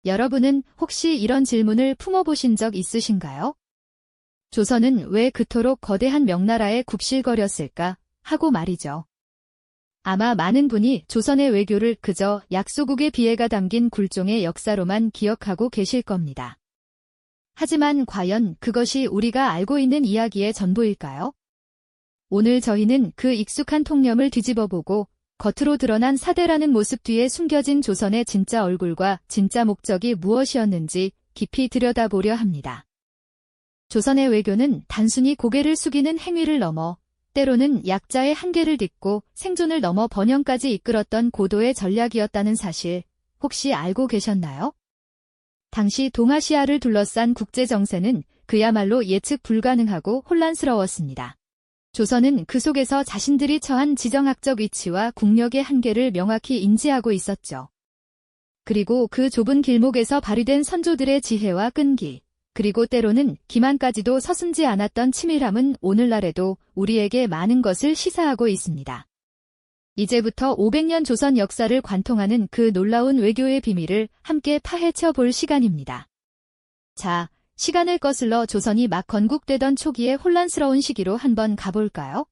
여러분은 혹시 이런 질문을 품어보신 적 있으신가요? 조선은 왜 그토록 거대한 명나라에 굽실거렸을까 하고 말이죠. 아마 많은 분이 조선의 외교를 그저 약소국의 비애가 담긴 굴종의 역사로만 기억하고 계실 겁니다. 하지만 과연 그것이 우리가 알고 있는 이야기의 전부일까요? 오늘 저희는 그 익숙한 통념을 뒤집어보고 겉으로 드러난 사대라는 모습 뒤에 숨겨진 조선의 진짜 얼굴과 진짜 목적이 무엇이었는지 깊이 들여다보려 합니다. 조선의 외교는 단순히 고개를 숙이는 행위를 넘어 때로는 약자의 한계를 딛고 생존을 넘어 번영까지 이끌었던 고도의 전략이었다는 사실 혹시 알고 계셨나요? 당시 동아시아를 둘러싼 국제 정세는 그야말로 예측 불가능하고 혼란스러웠습니다. 조선은 그 속에서 자신들이 처한 지정학적 위치와 국력의 한계를 명확히 인지하고 있었죠. 그리고 그 좁은 길목에서 발휘된 선조들의 지혜와 끈기, 그리고 때로는 기만까지도 서슴지 않았던 치밀함은 오늘날에도 우리에게 많은 것을 시사하고 있습니다. 이제부터 500년 조선 역사를 관통하는 그 놀라운 외교의 비밀을 함께 파헤쳐 볼 시간입니다. 자, 시간을 거슬러 조선이 막 건국되던 초기의 혼란스러운 시기로 한번 가볼까요?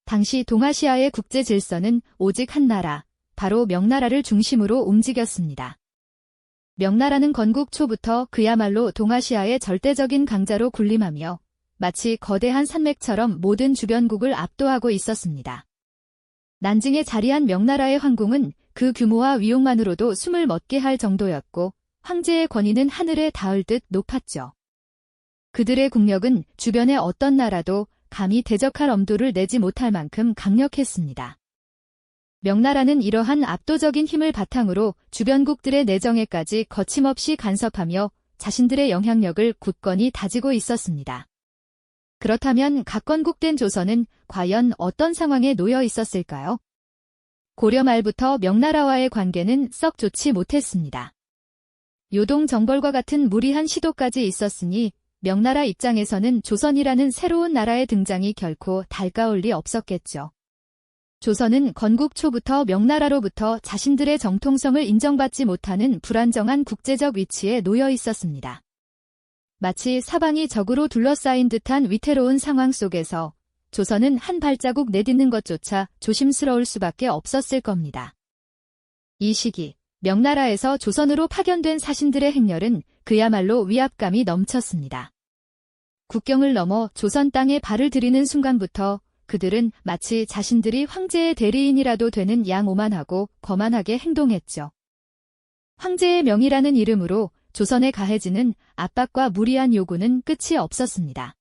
당시 동아시아의 국제 질서는 오직 한 나라, 바로 명나라를 중심으로 움직였습니다. 명나라는 건국 초부터 그야말로 동아시아의 절대적인 강자로 군림하며 마치 거대한 산맥처럼 모든 주변국을 압도하고 있었습니다. 난징에 자리한 명나라의 황궁은 그 규모와 위용만으로도 숨을 멎게 할 정도였고 황제의 권위는 하늘에 닿을 듯 높았죠. 그들의 국력은 주변의 어떤 나라도 감히 대적할 엄두를 내지 못할 만큼 강력했습니다. 명나라는 이러한 압도적인 힘을 바탕으로 주변국들의 내정에까지 거침없이 간섭하며 자신들의 영향력을 굳건히 다지고 있었습니다. 그렇다면 각건국된 조선은 과연 어떤 상황에 놓여 있었을까요? 고려 말부터 명나라와의 관계는 썩 좋지 못했습니다. 요동 정벌과 같은 무리한 시도까지 있었으니 명나라 입장에서는 조선이라는 새로운 나라의 등장이 결코 달가울 리 없었겠죠. 조선은 건국 초부터 명나라로부터 자신들의 정통성을 인정받지 못하는 불안정한 국제적 위치에 놓여 있었습니다. 마치 사방이 적으로 둘러싸인 듯한 위태로운 상황 속에서 조선은 한 발자국 내딛는 것조차 조심스러울 수밖에 없었을 겁니다. 이 시기, 명나라에서 조선으로 파견된 사신들의 행렬은 그야말로 위압감이 넘쳤습니다. 국경을 넘어 조선 땅에 발을 들이는 순간부터 그들은 마치 자신들이 황제의 대리인이라도 되는 양 오만하고 거만하게 행동했죠. 황제의 명이라는 이름으로 조선에 가해지는 압박과 무리한 요구는 끝이 없었습니다.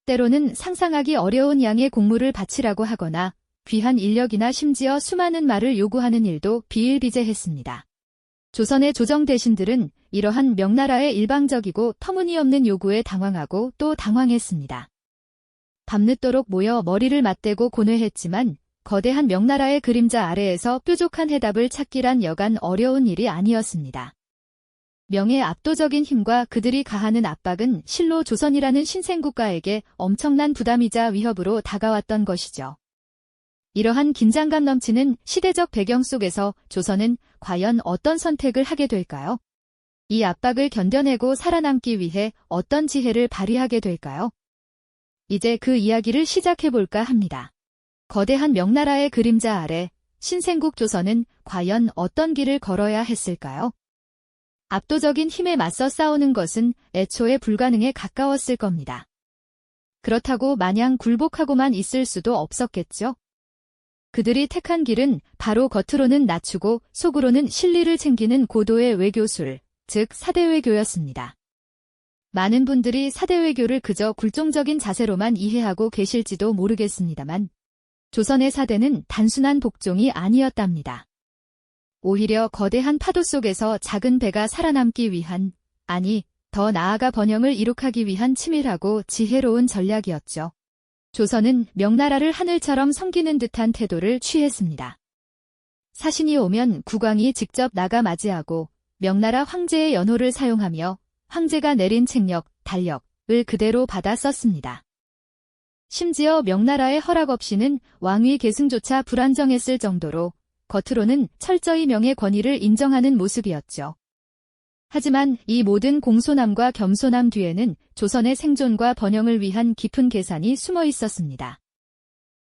때로는 상상하기 어려운 양의 공물을 바치라고 하거나 귀한 인력이나 심지어 수많은 말을 요구하는 일도 비일비재했습니다. 조선의 조정 대신들은 이러한 명나라의 일방적이고 터무니없는 요구에 당황하고 또 당황했습니다. 밤늦도록 모여 머리를 맞대고 고뇌했지만 거대한 명나라의 그림자 아래에서 뾰족한 해답을 찾기란 여간 어려운 일이 아니었습니다. 명의 압도적인 힘과 그들이 가하는 압박은 실로 조선이라는 신생국가에게 엄청난 부담이자 위협으로 다가왔던 것이죠. 이러한 긴장감 넘치는 시대적 배경 속에서 조선은 과연 어떤 선택을 하게 될까요? 이 압박을 견뎌내고 살아남기 위해 어떤 지혜를 발휘하게 될까요? 이제 그 이야기를 시작해볼까 합니다. 거대한 명나라의 그림자 아래 신생국 조선은 과연 어떤 길을 걸어야 했을까요? 압도적인 힘에 맞서 싸우는 것은 애초에 불가능에 가까웠을 겁니다. 그렇다고 마냥 굴복하고만 있을 수도 없었겠죠? 그들이 택한 길은 바로 겉으로는 낮추고 속으로는 실리를 챙기는 고도의 외교술, 즉 사대외교였습니다. 많은 분들이 사대외교를 그저 굴종적인 자세로만 이해하고 계실지도 모르겠습니다만 조선의 사대는 단순한 복종이 아니었답니다. 오히려 거대한 파도 속에서 작은 배가 살아남기 위한, 아니, 더 나아가 번영을 이룩하기 위한 치밀하고 지혜로운 전략이었죠. 조선은 명나라를 하늘처럼 섬기는 듯한 태도를 취했습니다. 사신이 오면 국왕이 직접 나가 맞이하고 명나라 황제의 연호를 사용하며 황제가 내린 책력, 달력을 그대로 받아 썼습니다. 심지어 명나라의 허락 없이는 왕위 계승조차 불안정했을 정도로 겉으로는 철저히 명의 권위를 인정하는 모습이었죠. 하지만 이 모든 공손함과 겸손함 뒤에는 조선의 생존과 번영을 위한 깊은 계산이 숨어 있었습니다.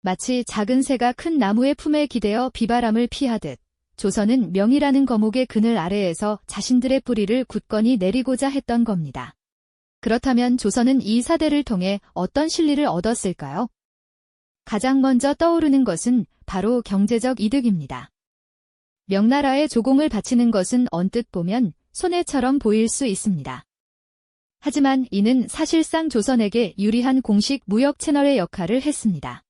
마치 작은 새가 큰 나무의 품에 기대어 비바람을 피하듯 조선은 명이라는 거목의 그늘 아래에서 자신들의 뿌리를 굳건히 내리고자 했던 겁니다. 그렇다면 조선은 이 사대를 통해 어떤 실리를 얻었을까요? 가장 먼저 떠오르는 것은 바로 경제적 이득입니다. 명나라에 조공을 바치는 것은 언뜻 보면 손해처럼 보일 수 있습니다. 하지만 이는 사실상 조선에게 유리한 공식 무역 채널의 역할을 했습니다.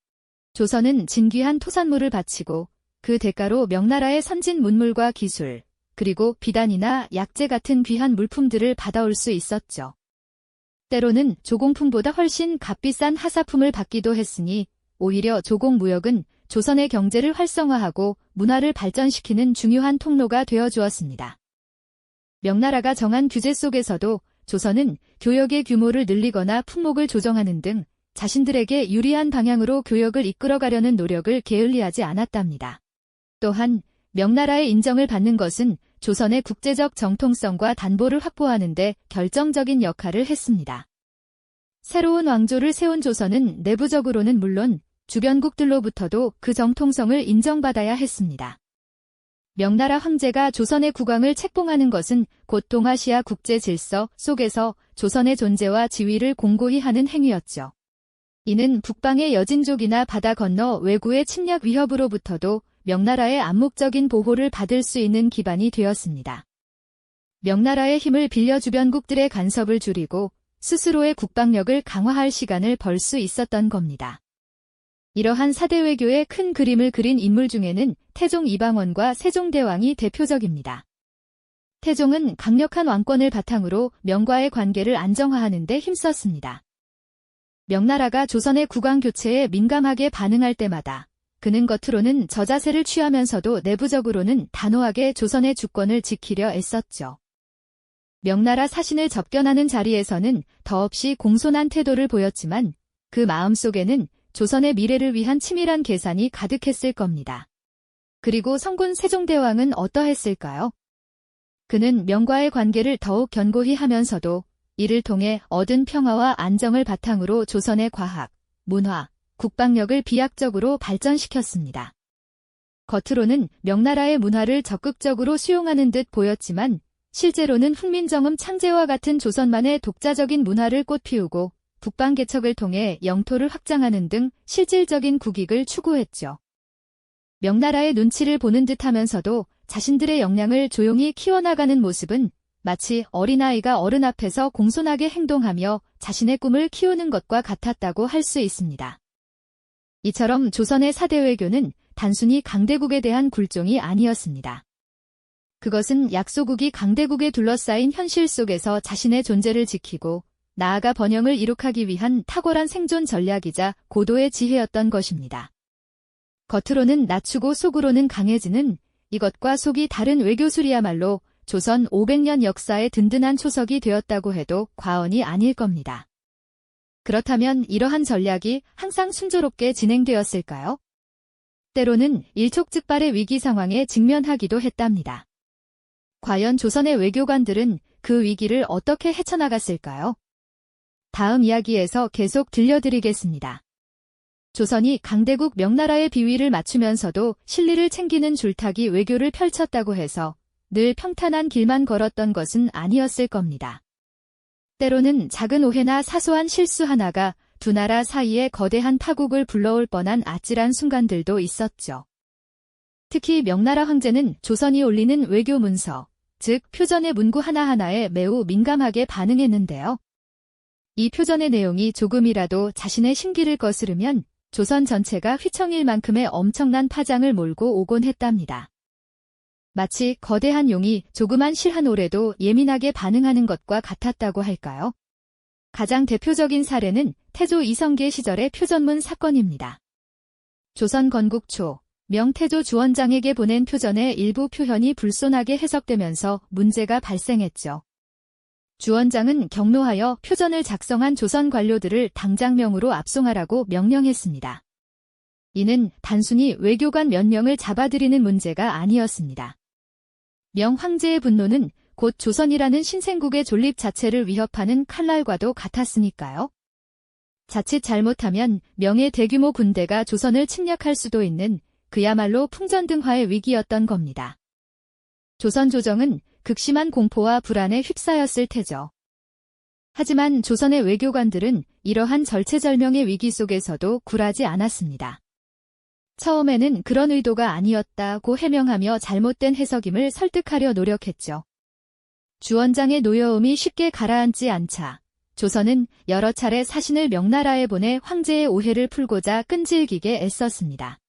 조선은 진귀한 토산물을 바치고 그 대가로 명나라의 선진 문물과 기술, 그리고 비단이나 약재 같은 귀한 물품들을 받아올 수 있었죠. 때로는 조공품보다 훨씬 값비싼 하사품을 받기도 했으니 오히려 조공무역은 조선의 경제를 활성화하고 문화를 발전시키는 중요한 통로가 되어 주었습니다. 명나라가 정한 규제 속에서도 조선은 교역의 규모를 늘리거나 품목을 조정하는 등 자신들에게 유리한 방향으로 교역을 이끌어가려는 노력을 게을리하지 않았답니다. 또한 명나라의 인정을 받는 것은 조선의 국제적 정통성과 단보를 확보하는 데 결정적인 역할을 했습니다. 새로운 왕조를 세운 조선은 내부적으로는 물론 주변국들로부터도 그 정통성을 인정받아야 했습니다. 명나라 황제가 조선의 국왕을 책봉하는 것은 곧 동아시아 국제 질서 속에서 조선의 존재와 지위를 공고히 하는 행위였죠. 이는 북방의 여진족이나 바다 건너 외구의 침략 위협으로부터도 명나라의 암묵적인 보호를 받을 수 있는 기반이 되었습니다. 명나라의 힘을 빌려 주변국들의 간섭을 줄이고 스스로의 국방력을 강화할 시간을 벌 수 있었던 겁니다. 이러한 사대 외교의 큰 그림을 그린 인물 중에는 태종 이방원과 세종대왕이 대표적입니다. 태종은 강력한 왕권을 바탕으로 명과의 관계를 안정화하는 데 힘썼습니다. 명나라가 조선의 국왕 교체에 민감하게 반응할 때마다 그는 겉으로는 저자세를 취하면서도 내부적으로는 단호하게 조선의 주권을 지키려 애썼죠. 명나라 사신을 접견하는 자리에서는 더없이 공손한 태도를 보였지만 그 마음속에는 조선의 미래를 위한 치밀한 계산이 가득했을 겁니다. 그리고 성군 세종대왕은 어떠했을까요? 그는 명과의 관계를 더욱 견고히 하면서도 이를 통해 얻은 평화와 안정을 바탕으로 조선의 과학, 문화, 국방력을 비약적으로 발전시켰습니다. 겉으로는 명나라의 문화를 적극적으로 수용하는 듯 보였지만 실제로는 훈민정음 창제와 같은 조선만의 독자적인 문화를 꽃피우고 북방 개척을 통해 영토를 확장하는 등 실질적인 국익을 추구했죠. 명나라의 눈치를 보는 듯하면서도 자신들의 역량을 조용히 키워나가는 모습은 마치 어린아이가 어른 앞에서 공손하게 행동하며 자신의 꿈을 키우는 것과 같았다고 할 수 있습니다. 이처럼 조선의 사대 외교는 단순히 강대국에 대한 굴종이 아니었습니다. 그것은 약소국이 강대국에 둘러싸인 현실 속에서 자신의 존재를 지키고 나아가 번영을 이룩하기 위한 탁월한 생존 전략이자 고도의 지혜였던 것입니다. 겉으로는 낮추고 속으로는 강해지는 이것과 속이 다른 외교술이야말로 조선 500년 역사의 든든한 초석이 되었다고 해도 과언이 아닐 겁니다. 그렇다면 이러한 전략이 항상 순조롭게 진행되었을까요? 때로는 일촉즉발의 위기 상황에 직면하기도 했답니다. 과연 조선의 외교관들은 그 위기를 어떻게 헤쳐나갔을까요? 다음 이야기에서 계속 들려드리겠습니다. 조선이 강대국 명나라의 비위를 맞추면서도 실리를 챙기는 줄타기 외교를 펼쳤다고 해서 늘 평탄한 길만 걸었던 것은 아니었을 겁니다. 때로는 작은 오해나 사소한 실수 하나가 두 나라 사이에 거대한 파국을 불러올 뻔한 아찔한 순간들도 있었죠. 특히 명나라 황제는 조선이 올리는 외교 문서, 즉 표전의 문구 하나하나에 매우 민감하게 반응했는데요. 이 표전의 내용이 조금이라도 자신의 심기를 거스르면 조선 전체가 휘청일 만큼의 엄청난 파장을 몰고 오곤 했답니다. 마치 거대한 용이 조그만 실 한 올에도 예민하게 반응하는 것과 같았다고 할까요? 가장 대표적인 사례는 태조 이성계 시절의 표전문 사건입니다. 조선 건국 초 명태조 주원장에게 보낸 표전의 일부 표현이 불손하게 해석되면서 문제가 발생했죠. 주원장은 격노하여 표전을 작성한 조선 관료들을 당장명으로 압송하라고 명령했습니다. 이는 단순히 외교관 몇 명을 잡아들이는 문제가 아니었습니다. 명 황제의 분노는 곧 조선이라는 신생국의 존립 자체를 위협하는 칼날과도 같았으니까요. 자칫 잘못하면 명의 대규모 군대가 조선을 침략할 수도 있는 그야말로 풍전등화의 위기였던 겁니다. 조선 조정은 극심한 공포와 불안에 휩싸였을 테죠. 하지만 조선의 외교관들은 이러한 절체절명의 위기 속에서도 굴하지 않았습니다. 처음에는 그런 의도가 아니었다고 해명하며 잘못된 해석임을 설득하려 노력했죠. 주원장의 노여움이 쉽게 가라앉지 않자 조선은 여러 차례 사신을 명나라에 보내 황제의 오해를 풀고자 끈질기게 애썼습니다.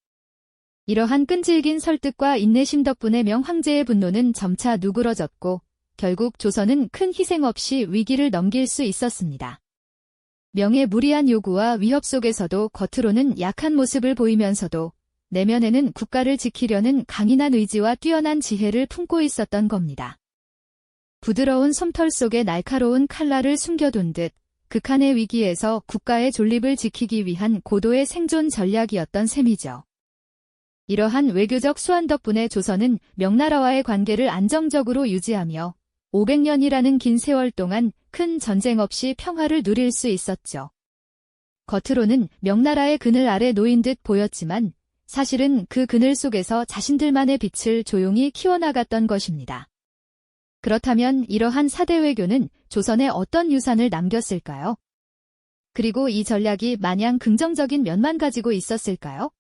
이러한 끈질긴 설득과 인내심 덕분에 명황제의 분노는 점차 누그러졌고 결국 조선은 큰 희생 없이 위기를 넘길 수 있었습니다. 명의 무리한 요구와 위협 속에서도 겉으로는 약한 모습을 보이면서도 내면에는 국가를 지키려는 강인한 의지와 뛰어난 지혜를 품고 있었던 겁니다. 부드러운 솜털 속에 날카로운 칼날을 숨겨둔 듯 극한의 위기에서 국가의 존립을 지키기 위한 고도의 생존 전략이었던 셈이죠. 이러한 외교적 수완 덕분에 조선은 명나라와의 관계를 안정적으로 유지하며 500년이라는 긴 세월 동안 큰 전쟁 없이 평화를 누릴 수 있었죠. 겉으로는 명나라의 그늘 아래 놓인 듯 보였지만 사실은 그 그늘 속에서 자신들만의 빛을 조용히 키워나갔던 것입니다. 그렇다면 이러한 사대 외교는 조선에 어떤 유산을 남겼을까요? 그리고 이 전략이 마냥 긍정적인 면만 가지고 있었을까요?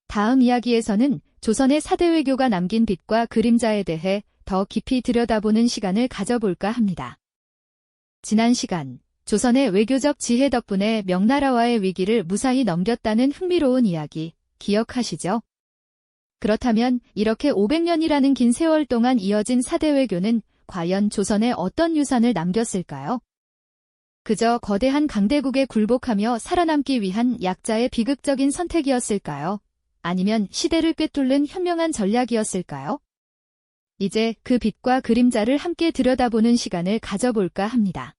다음 이야기에서는 조선의 사대 외교가 남긴 빛과 그림자에 대해 더 깊이 들여다보는 시간을 가져볼까 합니다. 지난 시간, 조선의 외교적 지혜 덕분에 명나라와의 위기를 무사히 넘겼다는 흥미로운 이야기, 기억하시죠? 그렇다면 이렇게 500년이라는 긴 세월 동안 이어진 사대 외교는 과연 조선에 어떤 유산을 남겼을까요? 그저 거대한 강대국에 굴복하며 살아남기 위한 약자의 비극적인 선택이었을까요? 아니면 시대를 꿰뚫는 현명한 전략이었을까요? 이제 그 빛과 그림자를 함께 들여다보는 시간을 가져볼까 합니다.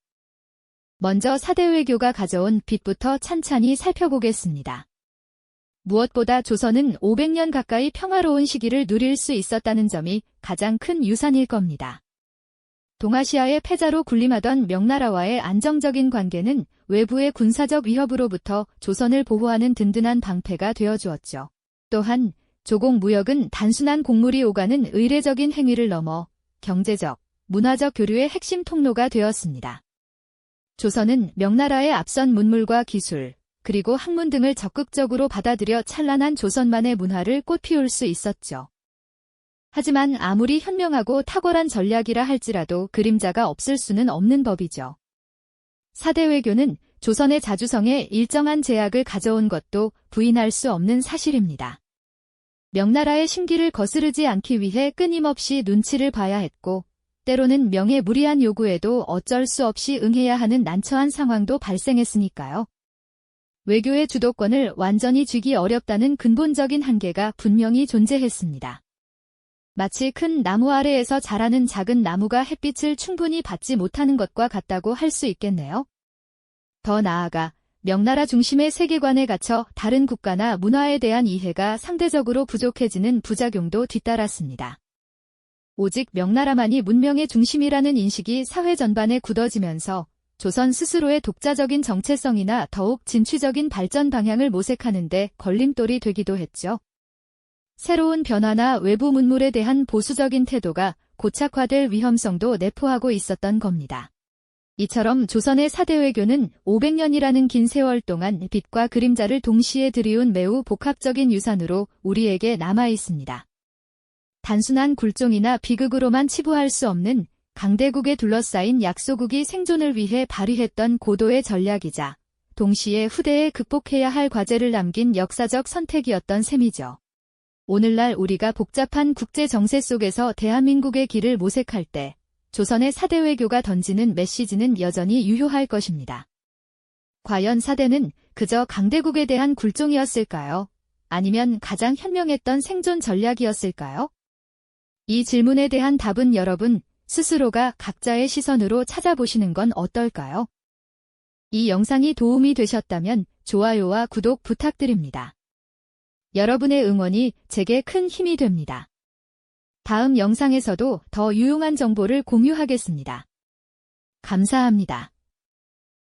먼저 사대 외교가 가져온 빛부터 찬찬히 살펴보겠습니다. 무엇보다 조선은 500년 가까이 평화로운 시기를 누릴 수 있었다는 점이 가장 큰 유산일 겁니다. 동아시아의 패자로 군림하던 명나라와의 안정적인 관계는 외부의 군사적 위협으로부터 조선을 보호하는 든든한 방패가 되어주었죠. 또한 조공 무역은 단순한 곡물이 오가는 의례적인 행위를 넘어 경제적, 문화적 교류의 핵심 통로가 되었습니다. 조선은 명나라의 앞선 문물과 기술, 그리고 학문 등을 적극적으로 받아들여 찬란한 조선만의 문화를 꽃피울 수 있었죠. 하지만 아무리 현명하고 탁월한 전략이라 할지라도 그림자가 없을 수는 없는 법이죠. 사대 외교는 조선의 자주성에 일정한 제약을 가져온 것도 부인할 수 없는 사실입니다. 명나라의 심기를 거스르지 않기 위해 끊임없이 눈치를 봐야 했고, 때로는 명의 무리한 요구에도 어쩔 수 없이 응해야 하는 난처한 상황도 발생했으니까요. 외교의 주도권을 완전히 쥐기 어렵다는 근본적인 한계가 분명히 존재했습니다. 마치 큰 나무 아래에서 자라는 작은 나무가 햇빛을 충분히 받지 못하는 것과 같다고 할 수 있겠네요. 더 나아가 명나라 중심의 세계관에 갇혀 다른 국가나 문화에 대한 이해가 상대적으로 부족해지는 부작용도 뒤따랐습니다. 오직 명나라만이 문명의 중심이라는 인식이 사회 전반에 굳어지면서 조선 스스로의 독자적인 정체성이나 더욱 진취적인 발전 방향을 모색하는 데 걸림돌이 되기도 했죠. 새로운 변화나 외부 문물에 대한 보수적인 태도가 고착화될 위험성도 내포하고 있었던 겁니다. 이처럼 조선의 사대 외교는 500년이라는 긴 세월 동안 빛과 그림자를 동시에 들이운 매우 복합적인 유산으로 우리에게 남아 있습니다. 단순한 굴종이나 비극으로만 치부할 수 없는 강대국에 둘러싸인 약소국이 생존을 위해 발휘했던 고도의 전략이자 동시에 후대에 극복해야 할 과제를 남긴 역사적 선택이었던 셈이죠. 오늘날 우리가 복잡한 국제 정세 속에서 대한민국의 길을 모색할 때 조선의 사대 외교가 던지는 메시지는 여전히 유효할 것입니다. 과연 사대는 그저 강대국에 대한 굴종이었을까요? 아니면 가장 현명했던 생존 전략이었을까요? 이 질문에 대한 답은 여러분 스스로가 각자의 시선으로 찾아보시는 건 어떨까요? 이 영상이 도움이 되셨다면 좋아요와 구독 부탁드립니다. 여러분의 응원이 제게 큰 힘이 됩니다. 다음 영상에서도 더 유용한 정보를 공유하겠습니다. 감사합니다.